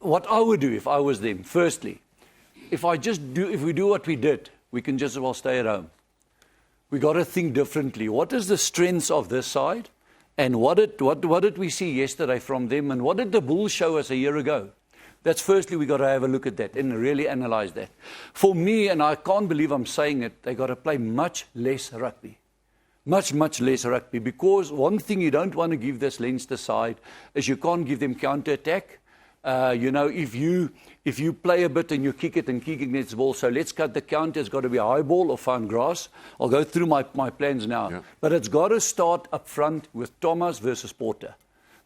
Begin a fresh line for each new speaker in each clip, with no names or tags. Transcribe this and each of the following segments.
what I would do if I was them, firstly, if we do what we did, we can just as well stay at home. We got to think differently. What is the strengths of this side? And what did we see yesterday from them? And what did the Bulls show us a year ago? That's firstly, we got to have a look at that and really analyze that. For me, and I can't believe I'm saying it, they got to play much less rugby. Much, much less rugby. Because one thing you don't want to give this Leinster side is you can't give them counter-attack. If you play a bit and you kick it and kick against the ball, so let's cut the counter. It's got to be a high ball or fine grass. I'll go through my plans now. Yeah. But it's got to start up front with Thomas versus Porter.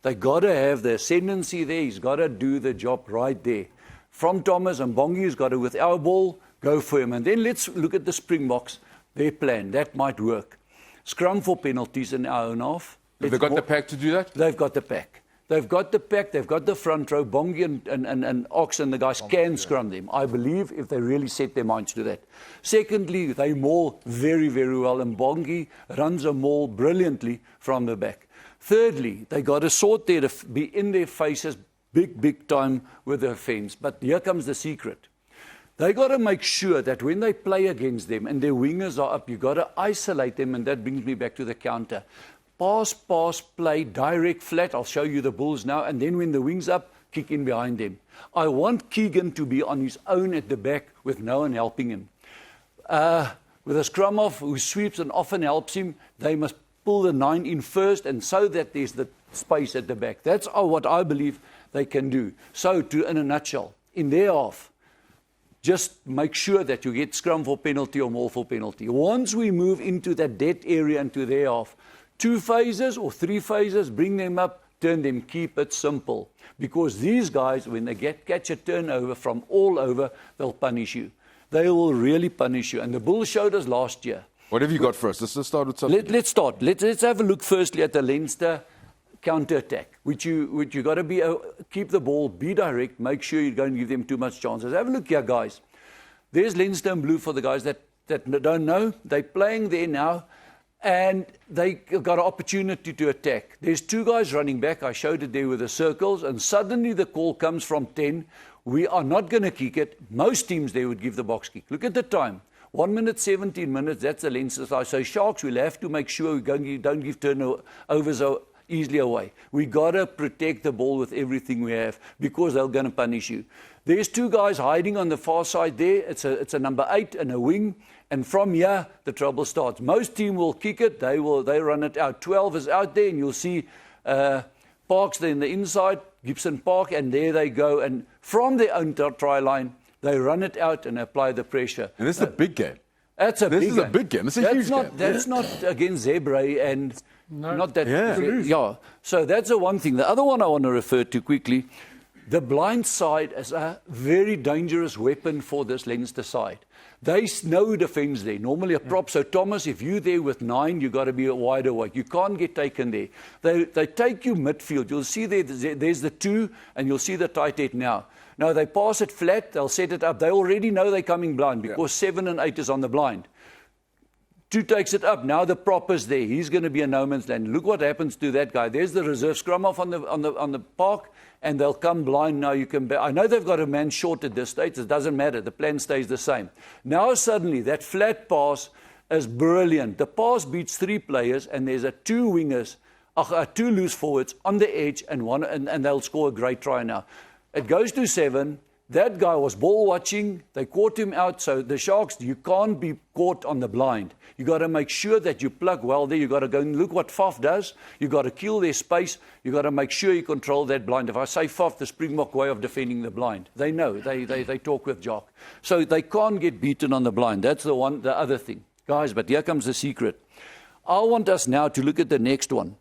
They got to have the ascendancy there. He's got to do the job right there. From Thomas and Bongi's got to, with our ball, go for him. And then let's look at the Springboks, their plan. That might work. Scrum for penalties in our own half.
Have they got the pack to do that?
They've got the pack. They've got the pack, they've got the front row. Bongi and Ox and the guys can scrum them, I believe, if they really set their minds to that. Secondly, they maul very, very well, and Bongi runs a maul brilliantly from the back. Thirdly, they got to sort there to be in their faces big time with the offence. But here comes the secret. They got to make sure that when they play against them and their wingers are up, you got to isolate them, and that brings me back to the counter. Pass, play, direct, flat. I'll show you the Bulls now. And then when the wing's up, kick in behind them. I want Keegan to be on his own at the back with no one helping him. With a scrum off who sweeps and often helps him, they must pull the 9 in first, and so that there's the space at the back. That's what I believe they can do. So, in a nutshell, in their half, just make sure that you get scrum for penalty or maul for penalty. Once we move into that dead area into their half, 2 phases or 3 phases, bring them up, turn them, keep it simple. Because these guys, when they catch a turnover from all over, they'll punish you. They will really punish you. And the Bulls showed us last year.
What have you got first? Let's start with something.
Let's start. Let's have a look firstly at the Leinster counter-attack, which you got to be keep the ball, be direct, make sure you don't give them too much chances. Have a look here, guys. There's Leinster in blue for the guys that don't know. They're playing there now. And they got an opportunity to attack. There's 2 guys running back. I showed it there with the circles. And suddenly the call comes from 10. We are not going to kick it. Most teams there would give the box kick. Look at the time. 1 minute, 17 minutes. That's the Leinster side. So Sharks will have to make sure we don't give turnovers easily away. We got to protect the ball with everything we have, because they're going to punish you. There's 2 guys hiding on the far side there. It's a number 8 and a wing. And from here, the trouble starts. Most team will kick it. They run it out. 12 is out there, and you'll see Parks there in the inside, Gibson Park, and there they go. And from their own try line, they run it out and apply the pressure.
And this is a big game.
This is
a big game. It's a huge game.
That's not against Zebra, and not that. Yeah. So that's the one thing. The other one I want to refer to quickly. The blind side is a very dangerous weapon for this Leinster side. They know defence there. Normally a prop. So Thomas, if you're there with 9, you got to be wide awake. You can't get taken there. They take you midfield. You'll see there's the 2, and you'll see the tight head now. Now they pass it flat. They'll set it up. They already know they're coming blind, because 7 and 8 is on the blind. 2 takes it up. Now the prop is there. He's going to be a no man's land. Look what happens to that guy. There's the reserve scrum off on the park, and they'll come blind. Now you can. I know they've got a man short at this stage. It doesn't matter. The plan stays the same. Now suddenly that flat pass is brilliant. The pass beats 3 players, and there's 2 wingers, 2 loose forwards on the edge, and they'll score a great try now. It goes to 7. That guy was ball watching. They caught him out. So the Sharks, you can't be caught on the blind. You got to make sure that you plug well there. You got to go and look what Faf does. You got to kill their space. You got to make sure you control that blind. If I say Faf, the Springbok way of defending the blind, they know. They talk with Jock. So they can't get beaten on the blind. That's the other thing, guys. But here comes the secret. I want us now to look at the next one.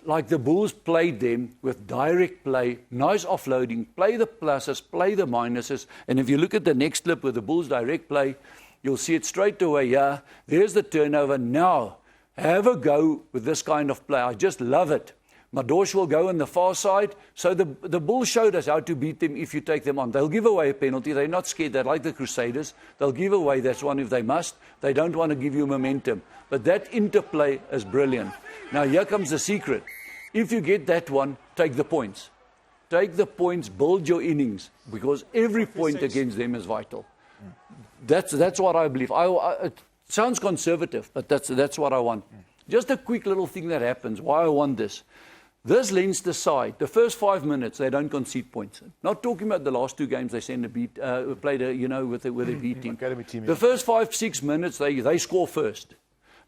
Like the Bulls played them with direct play, nice offloading, play the pluses, play the minuses. And if you look at the next clip with the Bulls direct play, you'll see it straight away. Yeah, there's the turnover. Now, have a go with this kind of play. I just love it. Madosh will go on the far side. So the Bulls showed us how to beat them if you take them on. They'll give away a penalty. They're not scared. They're like the Crusaders. They'll give away. That's one if they must. They don't want to give you momentum. But that interplay is brilliant. Now, here comes the secret. If you get that one, take the points. take the points, build your innings, because every point against them is vital. That's what I believe. It sounds conservative, but that's what I want. Just a quick little thing that happens, why I want this. This Leinster side, the first 5 minutes, they don't concede points. Not talking about the last 2 games they played, with a beat team. The first 5-6 minutes, they score first.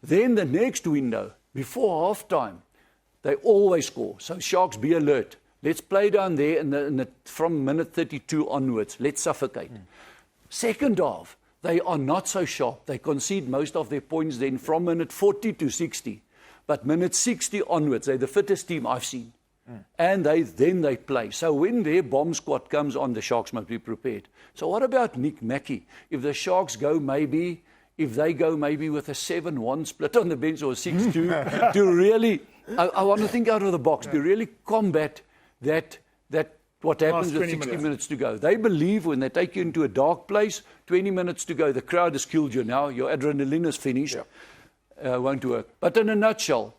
Then the next window, before half-time, they always score. So Sharks, be alert. Let's play down there from minute 32 onwards. Let's suffocate. Second half, they are not so sharp. They concede most of their points then from minute 40 to 60. But minute 60 onwards, they're the fittest team I've seen. And then they play. So when their bomb squad comes on, the Sharks must be prepared. So what about Nick Mackey? If the Sharks go maybe with a 7-1 split on the bench or a 6-2, to really, I want to think out of the box, to really combat that what happens with 60 minutes to go. They believe when they take you into a dark place, 20 minutes to go, the crowd has killed you now, your adrenaline is finished. Won't work. But in a nutshell,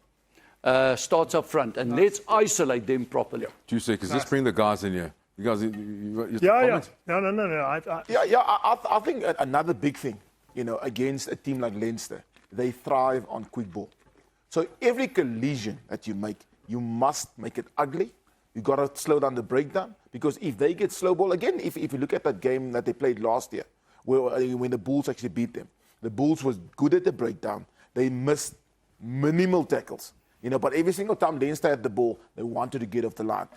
starts up front, and let's isolate them properly.
2 seconds. Let's bring the guys in here. You guys,
No. I think another big thing, against a team like Leinster, they thrive on quick ball. So every collision that you make, you must make it ugly. You got to slow down the breakdown, because if they get slow ball again, if you look at that game that they played last year, when the Bulls actually beat them, the Bulls was good at the breakdown. They missed minimal tackles, but every single time Leinster had the ball, they wanted to get off the line.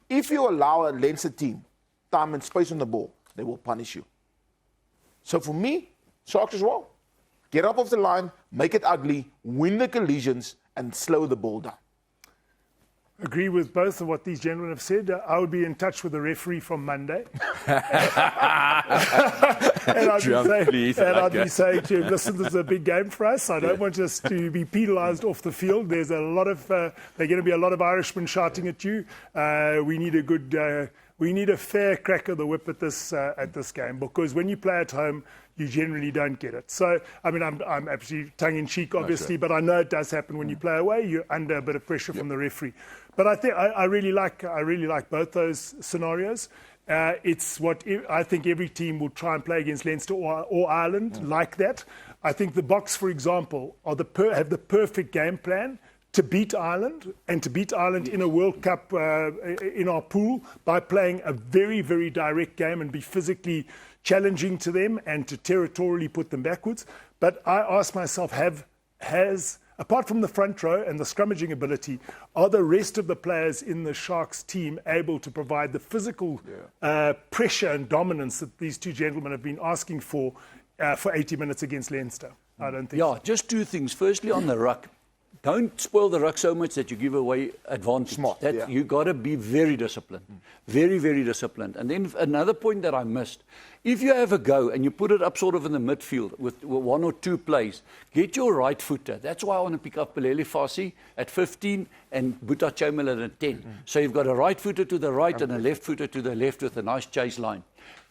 If you allow a Leinster team time and space on the ball, they will punish you. So for me, Sharks as well. Get up off the line, make it ugly, win the collisions, and slow the ball down.
Agree with both of what these gentlemen have said. I would be in touch with the referee from Monday. And I'd be saying to him, listen, this is a big game for us. I don't want us to be penalised off the field. There's a lot of, there are going to be a lot of Irishmen shouting at you. We need a fair crack of the whip at this game, because when you play at home, you generally don't get it. So, I mean, I'm absolutely tongue-in-cheek, obviously, but I know it does happen when you play away. You're under a bit of pressure from the referee. But I think I really like both those scenarios. It's what I think every team will try and play against Leinster or Ireland like that. I think the Boks, for example, have the perfect game plan to beat Ireland, and to beat Ireland in a World Cup in our pool by playing a very, very direct game and be physically challenging to them and to territorially put them backwards. But I ask myself, apart from the front row and the scrummaging ability, are the rest of the players in the Sharks team able to provide the physical pressure and dominance that these 2 gentlemen have been asking for 80 minutes against Leinster? I don't think so.
Just 2 things. Firstly, on the ruck. Don't spoil the ruck so much that you give away advantage. You got to be very disciplined. Very, very disciplined. And then another point that I missed. If you have a go and you put it up sort of in the midfield with 1 or 2 plays, get your right footer. That's why I want to pick up Pelele Fassi at 15 and Boeta Chamberlain at 10. So you've got a right footer to the right and a left footer to the left with a nice chase line.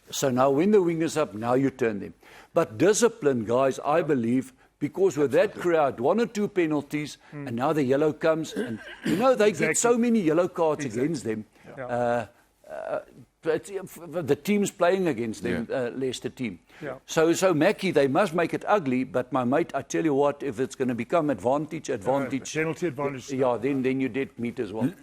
So now when the wing is up, now you turn them. But discipline, guys, I believe, because with that crowd, 1 or 2 penalties, and now the yellow comes, and they get so many yellow cards against them. The team's playing against them, Leicester team. So Mackie, they must make it ugly, but my mate, I tell you what, if it's going to become advantage.
Penalty advantage.
Then you're dead meat as well.